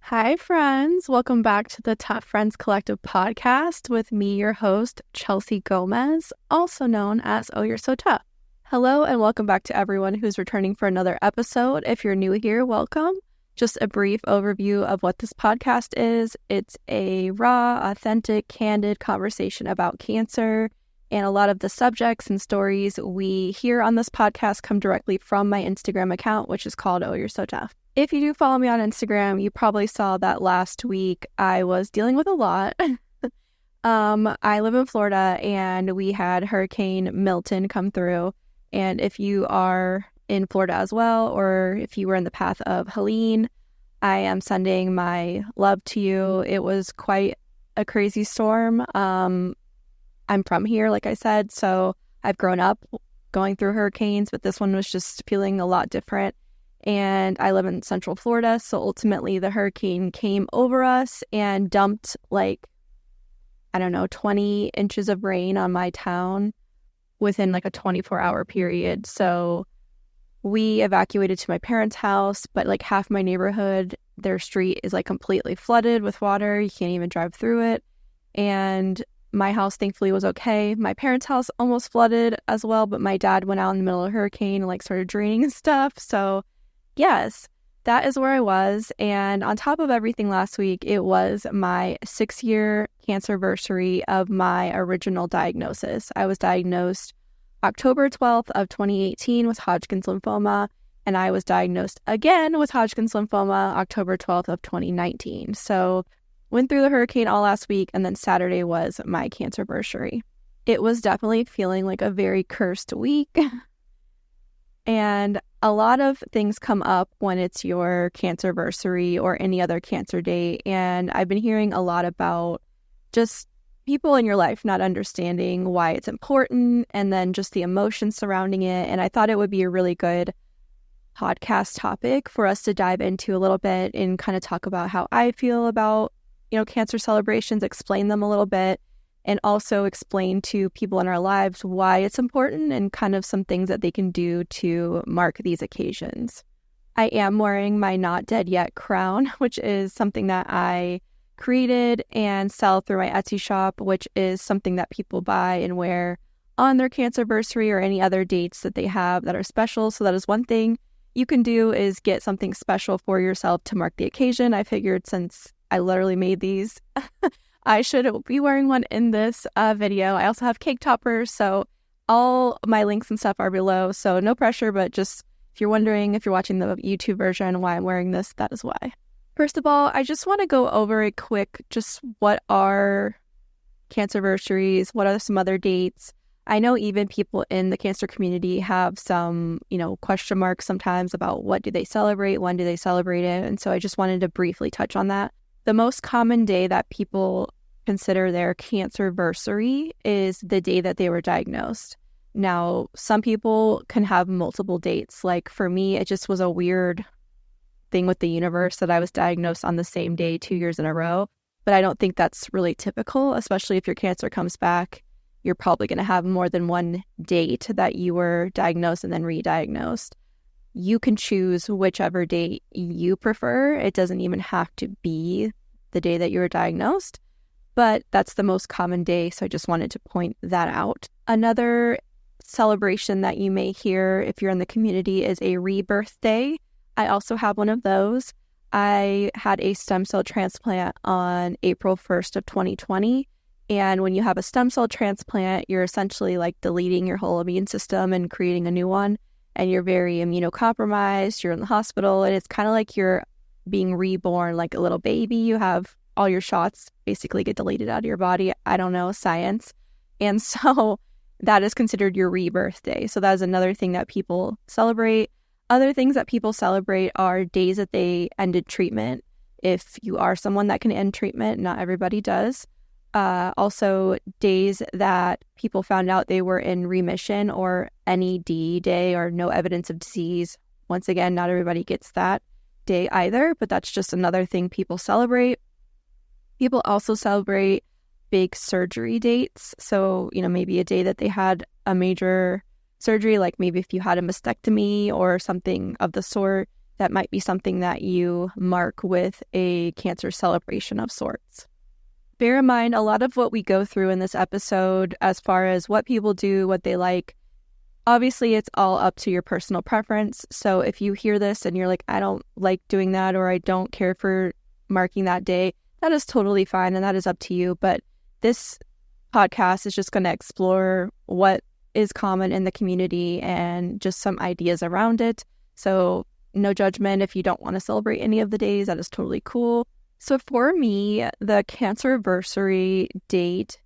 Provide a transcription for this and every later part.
Hi, friends. Welcome back to the Tough Friends Collective podcast with me, your host, Chelsea Gomez, also known as Oh, You're So Tough. Hello, and welcome back to everyone who's returning for another episode. If you're new here, welcome. Just a brief overview of what this podcast is. It's a raw, authentic, candid conversation about cancer, and a lot of the subjects and stories we hear on this podcast come directly from my Instagram account, which is called Oh, You're So Tough. If you do follow me on Instagram, you probably saw that last week I was dealing with a lot. I live in Florida, and we had Hurricane Milton come through. And if you are in Florida as well, or if you were in the path of Helene, I am sending my love to you. It was quite a crazy storm. I'm from here, like I said, so I've grown up going through hurricanes, but this one was just feeling a lot different. And I live in Central Florida, so ultimately the hurricane came over us and dumped 20 inches of rain on my town within a 24-hour period. So we evacuated to my parents' house, but half my neighborhood, their street is completely flooded with water. You can't even drive through it. And my house thankfully was okay. My parents' house almost flooded as well, but my dad went out in the middle of the hurricane and started draining and stuff. So yes, that is where I was. And on top of everything last week, it was my 6-year Cancerversary of my original diagnosis. I was diagnosed October 12th of 2018 with Hodgkin's lymphoma, and I was diagnosed again with Hodgkin's lymphoma October 12th of 2019. So went through the hurricane all last week, and then Saturday was my Cancerversary. It was definitely feeling like a very cursed week. And a lot of things come up when it's your Cancerversary or any other cancer day. And I've been hearing a lot about just people in your life not understanding why it's important, and then just the emotions surrounding it. And I thought it would be a really good podcast topic for us to dive into a little bit and kind of talk about how I feel about, cancer celebrations, explain them a little bit, and also explain to people in our lives why it's important and kind of some things that they can do to mark these occasions. I am wearing my Not Dead Yet crown, which is something that I created and sell through my Etsy shop, which is something that people buy and wear on their Cancerversary or any other dates that they have that are special. So that is one thing you can do, is get something special for yourself to mark the occasion. I figured since I literally made these, I should be wearing one in this video. I also have cake toppers, so all my links and stuff are below. So no pressure, but just if you're wondering, if you're watching the YouTube version, why I'm wearing this, that is why. First of all, I just want to go over a quick, just what are Cancerversaries, what are some other dates. I know even people in the cancer community have some, question marks sometimes about what do they celebrate, when do they celebrate it. And so I just wanted to briefly touch on that. The most common day that people consider their Cancerversary is the day that they were diagnosed. Now, some people can have multiple dates. Like for me, it just was a weird thing with the universe that I was diagnosed on the same day 2 years in a row. But I don't think that's really typical, especially if your cancer comes back. You're probably going to have more than one date that you were diagnosed and then re-diagnosed. You can choose whichever date you prefer. It doesn't even have to be the day that you were diagnosed, but that's the most common day, so I just wanted to point that out. Another celebration that you may hear if you're in the community is a rebirth day. I also have one of those. I had a stem cell transplant on April 1st of 2020, and when you have a stem cell transplant, you're essentially deleting your whole immune system and creating a new one. And you're very immunocompromised, you're in the hospital, and it's kind of like you're being reborn like a little baby. You have all your shots basically get deleted out of your body. I don't know, science. And so that is considered your rebirth day. So that is another thing that people celebrate. Other things that people celebrate are days that they ended treatment. If you are someone that can end treatment, not everybody does. Also, days that people found out they were in remission, or NED day, or no evidence of disease. Once again, not everybody gets that day either, but that's just another thing people celebrate. People also celebrate big surgery dates. So, maybe a day that they had a major surgery, like maybe if you had a mastectomy or something of the sort, that might be something that you mark with a cancer celebration of sorts. Bear in mind, a lot of what we go through in this episode, as far as what people do, what they like, obviously it's all up to your personal preference. So if you hear this and you're like, I don't like doing that, or I don't care for marking that day, that is totally fine and that is up to you. But this podcast is just going to explore what is common in the community and just some ideas around it. So no judgment if you don't want to celebrate any of the days. That is totally cool. So for me, the Cancerversary date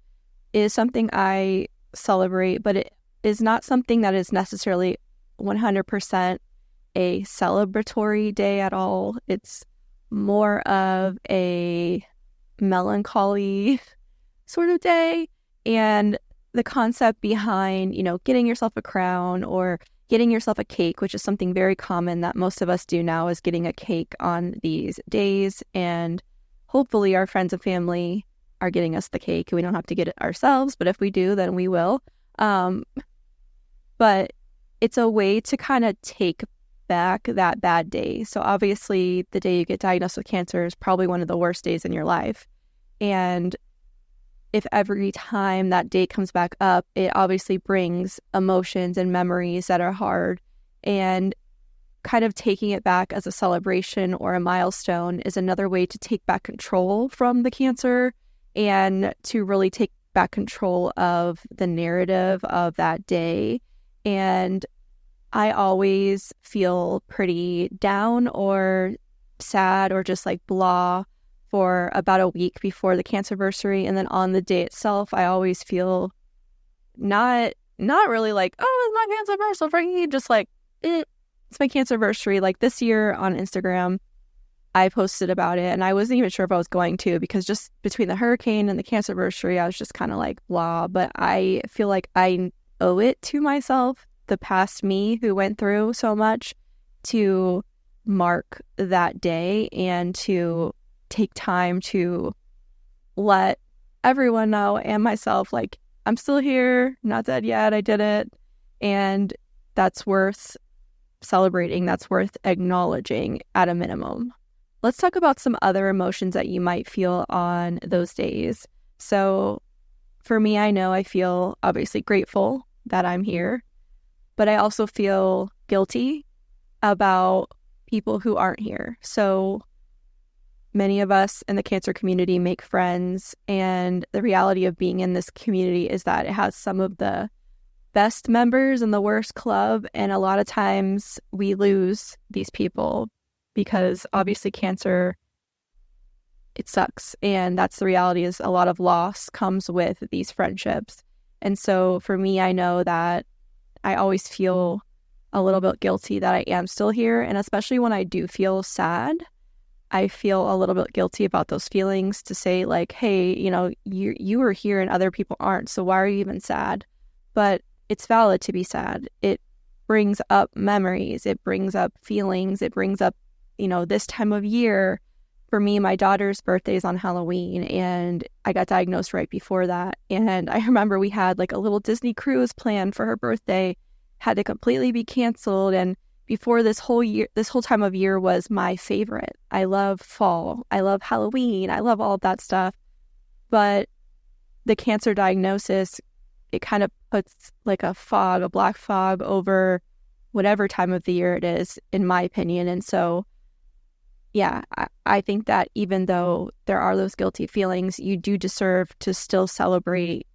is something I celebrate, but it is not something that is necessarily 100% a celebratory day at all. It's more of a melancholy sort of day. And the concept behind, getting yourself a crown or getting yourself a cake, which is something very common that most of us do now, is getting a cake on these days. And hopefully our friends and family are getting us the cake. We don't have to get it ourselves, but if we do, then we will. But it's a way to kind of take back that bad day. So obviously the day you get diagnosed with cancer is probably one of the worst days in your life. And if every time that date comes back up, it obviously brings emotions and memories that are hard. And kind of taking it back as a celebration or a milestone is another way to take back control from the cancer and to really take back control of the narrative of that day. And I always feel pretty down or sad or just like blah for about a week before the Cancerversary. And then on the day itself, I always feel not really like, oh, it's my Cancerversary, just like, it's my Cancerversary. Like this year on Instagram, I posted about it and I wasn't even sure if I was going to, because just between the hurricane and the Cancerversary, I was just kind of like blah. But I feel like I owe it to myself, the past me who went through so much, to mark that day and to take time to let everyone know and myself, like, I'm still here, not dead yet, I did it. And that's worth celebrating, that's worth acknowledging at a minimum. Let's talk about some other emotions that you might feel on those days. So for me, I know I feel obviously grateful that I'm here, but I also feel guilty about people who aren't here. So many of us in the cancer community make friends, and the reality of being in this community is that it has some of the best members and the worst club, and a lot of times we lose these people because obviously cancer, it sucks, and that's the reality, is a lot of loss comes with these friendships. And so for me, I know that I always feel a little bit guilty that I am still here, and especially when I do feel sad, I feel a little bit guilty about those feelings, to say like, hey, you are here and other people aren't, so why are you even sad? But it's valid to be sad. It brings up memories, it brings up feelings, it brings up, this time of year. For me, my daughter's birthday is on Halloween, and I got diagnosed right before that. And I remember we had like a little Disney cruise planned for her birthday, had to completely be canceled. And before this whole time of year was my favorite. I love fall, I love Halloween, I love all of that stuff. But the cancer diagnosis, it kind of puts like a black fog over whatever time of the year it is, in my opinion. And so, yeah, I think that even though there are those guilty feelings, you do deserve to still celebrate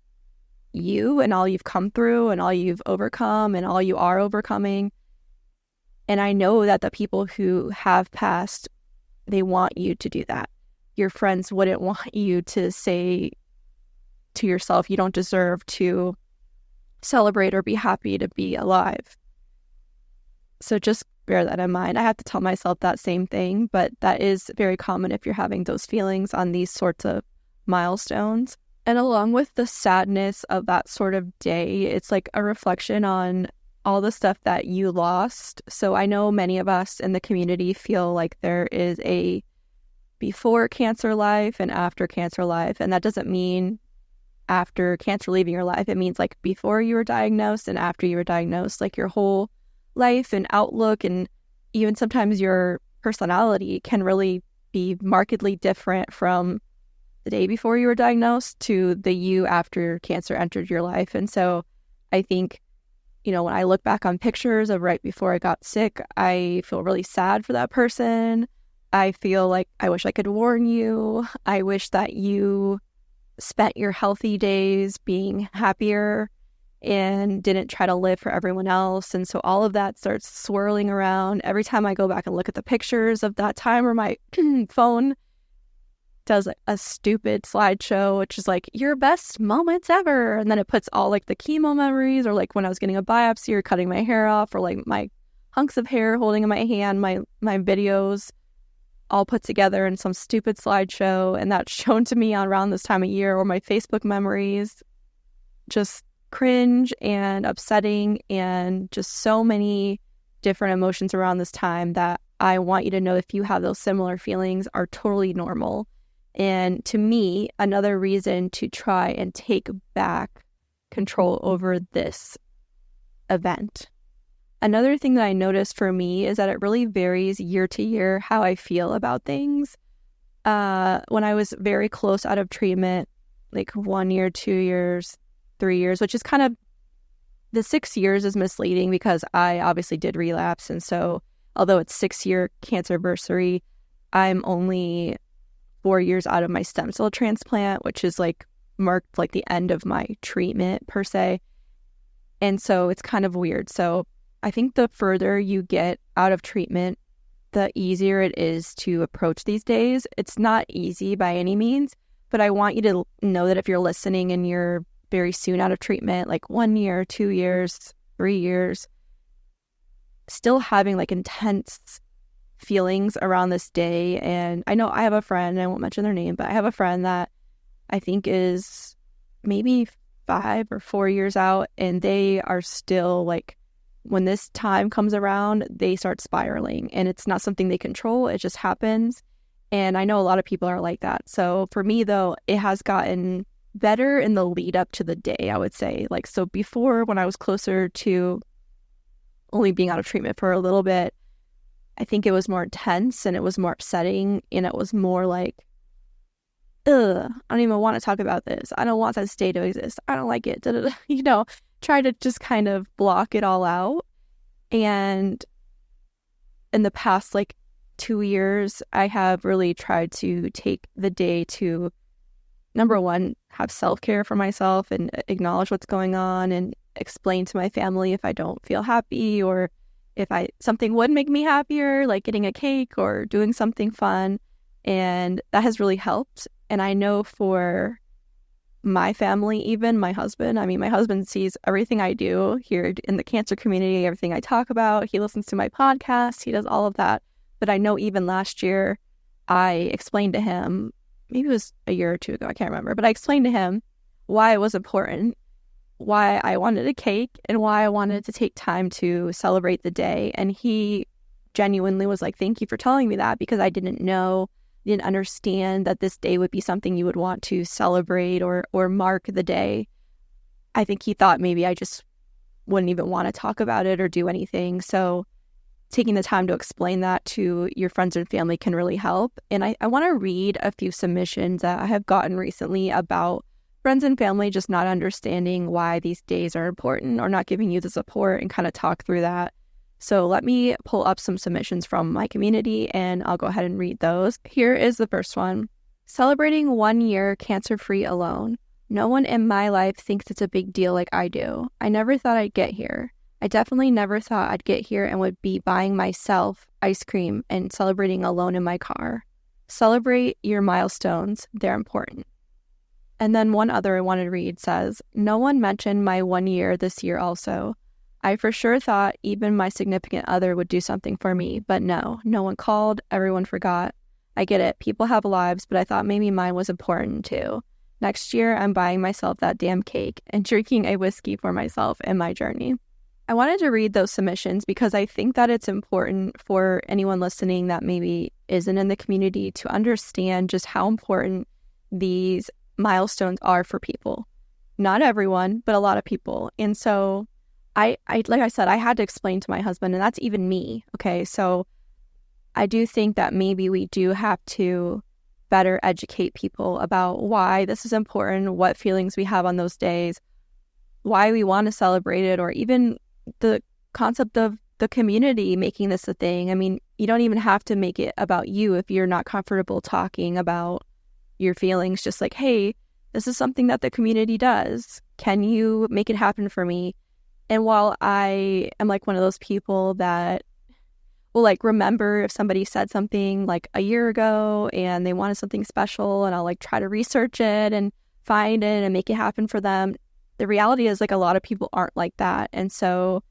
you and all you've come through and all you've overcome and all you are overcoming. And I know that the people who have passed, they want you to do that. Your friends wouldn't want you to say to yourself, you don't deserve to celebrate or be happy to be alive. So just bear that in mind. I have to tell myself that same thing, but that is very common if you're having those feelings on these sorts of milestones. And along with the sadness of that sort of day, it's like a reflection on all the stuff that you lost. So I know many of us in the community feel like there is a before cancer life and after cancer life. And that doesn't mean after cancer leaving your life. It means like before you were diagnosed and after you were diagnosed, like your whole life and outlook and even sometimes your personality can really be markedly different from the day before you were diagnosed to the you after cancer entered your life. And so I think, when I look back on pictures of right before I got sick, I feel really sad for that person. I feel like I wish I could warn you. I wish that you spent your healthy days being happier and didn't try to live for everyone else. And so all of that starts swirling around every time I go back and look at the pictures of that time, or my phone does a stupid slideshow, which is like your best moments ever. And then it puts all like the chemo memories, or like when I was getting a biopsy or cutting my hair off, or like my hunks of hair holding in my hand, my videos all put together in some stupid slideshow. And that's shown to me around this time of year, or my Facebook memories, just cringe and upsetting, and just so many different emotions around this time that I want you to know, if you have those similar feelings, are totally normal. And to me, another reason to try and take back control over this event. Another thing that I noticed for me is that it really varies year to year how I feel about things. When I was very close out of treatment, like 1 year, 2 years, 3 years, which is kind of, the 6 years is misleading because I obviously did relapse. And so although it's 6-year Cancerversary, I'm only 4 years out of my stem cell transplant, which is like marked like the end of my treatment per se. And so it's kind of weird. So I think the further you get out of treatment, the easier it is to approach these days. It's not easy by any means, but I want you to know that if you're listening and you're very soon out of treatment, like 1 year, 2 years, 3 years, still having like intense feelings around this day. And I know I have a friend, I won't mention their name, but I have a friend that I think is maybe 5 or 4 years out, and they are still like, when this time comes around, they start spiraling, and it's not something they control. It just happens. And I know a lot of people are like that. So for me though, it has gotten better in the lead up to the day, I would say. Like, so before, when I was closer to only being out of treatment for a little bit, I think it was more intense and it was more upsetting, and it was more like, ugh, I don't even want to talk about this. I don't want that state to exist. I don't like it. Try to just kind of block it all out. And in the past, like 2 years, I have really tried to take the day to, number one, have self-care for myself and acknowledge what's going on, and explain to my family if I don't feel happy, or if something would make me happier, like getting a cake or doing something fun. And that has really helped. And I know for my family, even my husband sees everything I do here in the cancer community, everything I talk about. He listens to my podcast. He does all of that. But I know even last year, I explained to him, maybe it was a year or two ago, I can't remember, but I explained to him why it was important, why I wanted a cake, and why I wanted to take time to celebrate the day. And he genuinely was like, thank you for telling me that, because I didn't understand that this day would be something you would want to celebrate or mark the day. I think he thought maybe I just wouldn't even want to talk about it or do anything. So taking the time to explain that to your friends and family can really help. And I want to read a few submissions that I have gotten recently about friends and family just not understanding why these days are important, or not giving you the support, and kind of talk through that. So let me pull up some submissions from my community, and I'll go ahead and read those. Here is the first one. Celebrating 1 year cancer-free alone. No one in my life thinks it's a big deal like I do. I never thought I'd get here. I definitely never thought I'd get here and would be buying myself ice cream and celebrating alone in my car. Celebrate your milestones. They're important. And then one other I want to read says, no one mentioned my 1 year this year also. I for sure thought even my significant other would do something for me, but no one called, everyone forgot. I get it, people have lives, but I thought maybe mine was important too. Next year, I'm buying myself that damn cake and drinking a whiskey for myself in my journey. I wanted to read those submissions because I think that it's important for anyone listening that maybe isn't in the community to understand just how important these milestones are for people. Not everyone, but a lot of people. And so I like I said, I had to explain to my husband, and that's even me. Okay, so I do think that maybe we do have to better educate people about why this is important, what feelings we have on those days, why we want to celebrate it, or even the concept of the community making this a thing. I mean, you don't even have to make it about you if you're not comfortable talking about your feelings. Just like, hey, this is something that the community does. Can you make it happen for me? And while I am like one of those people that will like remember if somebody said something like a year ago and they wanted something special, and I'll like try to research it and find it and make it happen for them, the reality is like a lot of people aren't like that. And so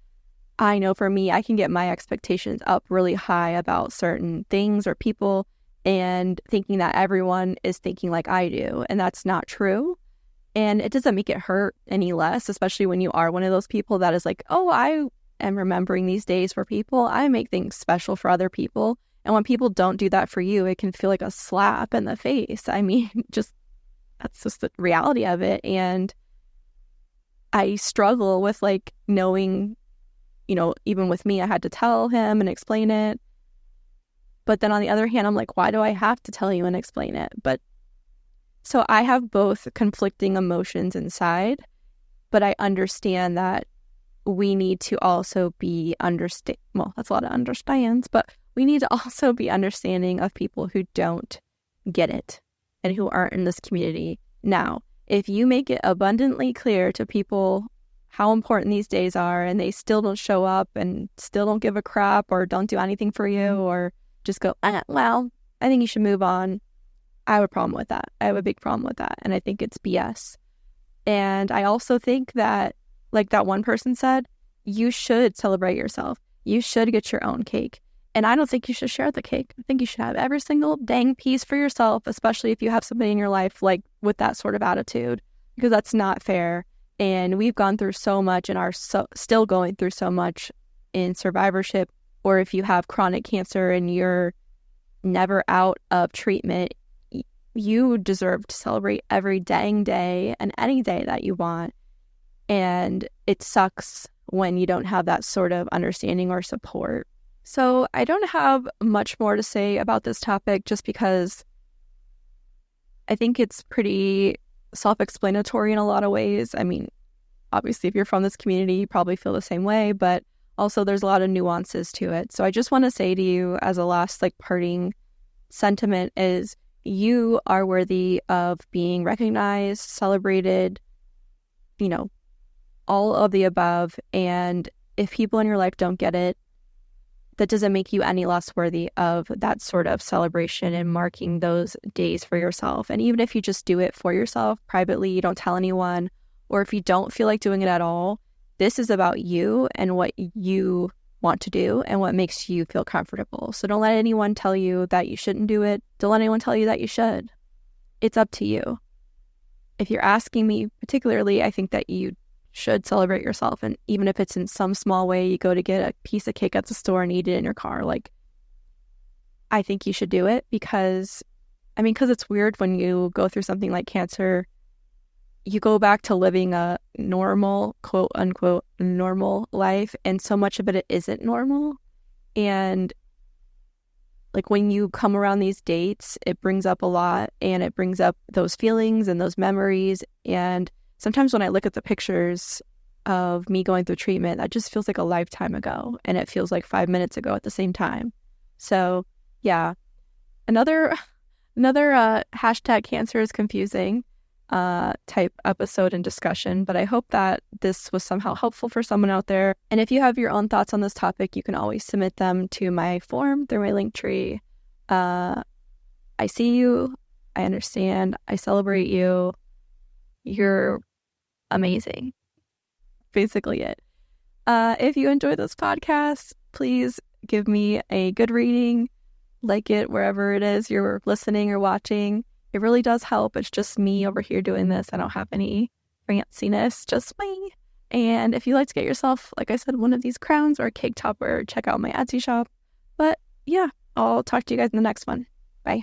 I know for me, I can get my expectations up really high about certain things or people and thinking that everyone is thinking like I do. And that's not true. And it doesn't make it hurt any less, especially when you are one of those people that is like, oh, I am remembering these days for people. I make things special for other people. And when people don't do that for you, it can feel like a slap in the face. I mean, that's just the reality of it. And I struggle with like knowing, even with me, I had to tell him and explain it. But then on the other hand, I'm like, why do I have to tell you and explain it? But so I have both conflicting emotions inside, but I understand that we need to also be well, that's a lot of understands, but we need to also be understanding of people who don't get it and who aren't in this community. Now, if you make it abundantly clear to people how important these days are and they still don't show up and still don't give a crap or don't do anything for you or just go, well, I think you should move on, I have a problem with that. I have a big problem with that. And I think it's BS. And I also think that, like that one person said, you should celebrate yourself. You should get your own cake. And I don't think you should share the cake. I think you should have every single dang piece for yourself, especially if you have somebody in your life like with that sort of attitude, because that's not fair. And we've gone through so much and are still going through so much in survivorship. Or if you have chronic cancer and you're never out of treatment, you deserve to celebrate every dang day and any day that you want. And it sucks when you don't have that sort of understanding or support. So I don't have much more to say about this topic just because I think it's pretty self-explanatory in a lot of ways. I mean, obviously, if you're from this community, you probably feel the same way, but also there's a lot of nuances to it. So I just want to say to you as a last like parting sentiment is you are worthy of being recognized, celebrated, all of the above. And if people in your life don't get it, that doesn't make you any less worthy of that sort of celebration and marking those days for yourself. And even if you just do it for yourself privately, you don't tell anyone, or if you don't feel like doing it at all, this is about you and what you want to do and what makes you feel comfortable. So don't let anyone tell you that you shouldn't do it. Don't let anyone tell you that you should. It's up to you. If you're asking me particularly, I think that you should celebrate yourself. And even if it's in some small way, you go to get a piece of cake at the store and eat it in your car, like, I think you should do it because it's weird when you go through something like cancer, you go back to living a normal, quote unquote, normal life. And so much of it isn't normal. And like when you come around these dates, it brings up a lot and it brings up those feelings and those memories. And sometimes when I look at the pictures of me going through treatment, that just feels like a lifetime ago. And it feels like 5 minutes ago at the same time. So yeah, another hashtag cancer is confusing type episode and discussion, but I hope that this was somehow helpful for someone out there. And if you have your own thoughts on this topic, you can always submit them to my form through my Linktree. I see you, I understand, I celebrate you, you're amazing. Basically it. If you enjoyed this podcast, please give me a good rating, like it wherever it is you're listening or watching. It really does help. It's just me over here doing this. I don't have any fanciness, just me. And if you'd like to get yourself, like I said, one of these crowns or a cake topper, check out my Etsy shop. But yeah, I'll talk to you guys in the next one. Bye.